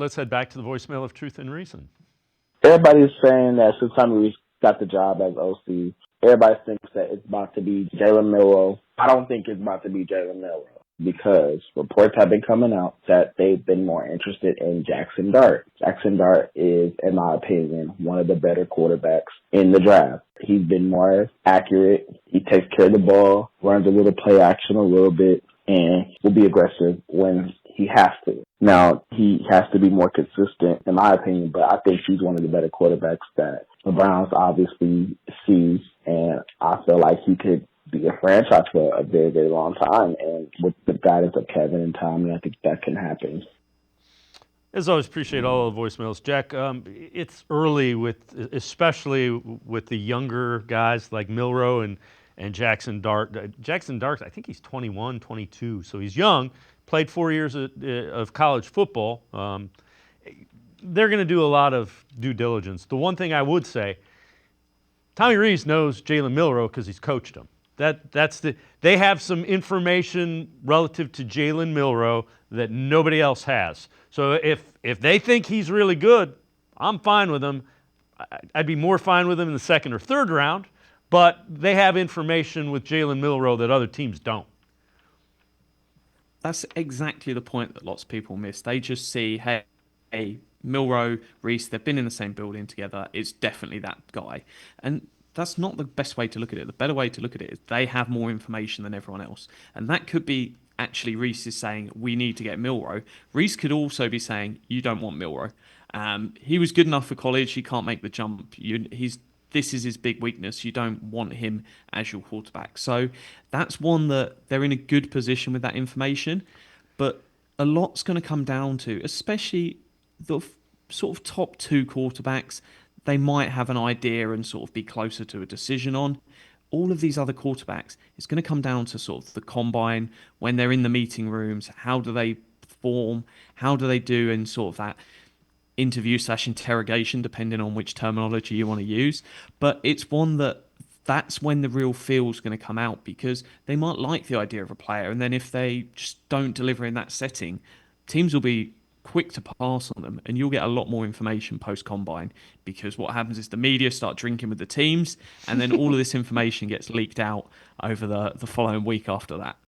Let's head back to the voicemail of Truth and Reason. Everybody's saying that since Tommy Reese got the job as OC, everybody thinks that it's about to be Jalen Milroe. I don't think it's about to be Jalen Milroe because reports have been coming out that they've been more interested in Jackson Dart. Jackson Dart is, in my opinion, one of the better quarterbacks in the draft. He's been more accurate. He takes care of the ball, runs a little play action a little bit, and will be aggressive when he has to. Now, he has to be more consistent, in my opinion, but I think he's one of the better quarterbacks that the Browns obviously sees, and I feel like he could be a franchise for a very, very long time. And with the guidance of Kevin and Tommy, I think that can happen. As always, appreciate all the voicemails. Jack, it's early especially with the younger guys like Milroe and Jackson Dart. Jackson Dart, I think he's 21, 22, so he's young, played 4 years of college football. They're going to do a lot of due diligence. The one thing I would say, Tommy Rees knows Jalen Milroe because he's coached him. They have some information relative to Jalen Milroe that nobody else has. So if they think he's really good, I'm fine with him. I'd be more fine with him in the second or third round, but they have information with Jalen Milroe that other teams don't. That's exactly the point that lots of people miss. They just see, hey, Milroe, Reese, they've been in the same building together. It's definitely that guy. And that's not the best way to look at it. The better way to look at it is they have more information than everyone else. And that could be actually Reese is saying, we need to get Milroe. Reese could also be saying, you don't want Milroe. He was good enough for college. He can't make the jump. This is his big weakness. You don't want him as your quarterback. So that's one that they're in a good position with that information. But a lot's going to come down to, especially the sort of top two quarterbacks, they might have an idea and sort of be closer to a decision on. All of these other quarterbacks, it's going to come down to sort of the combine, when they're in the meeting rooms, how do they perform, how do they do in sort of that interview/interrogation, depending on which terminology you want to use. But it's one that's when the real feel's going to come out, because they might like the idea of a player, and then if they just don't deliver in that setting, teams will be quick to pass on them, and you'll get a lot more information post-combine, because what happens is the media start drinking with the teams, and then all of this information gets leaked out over the following week after that.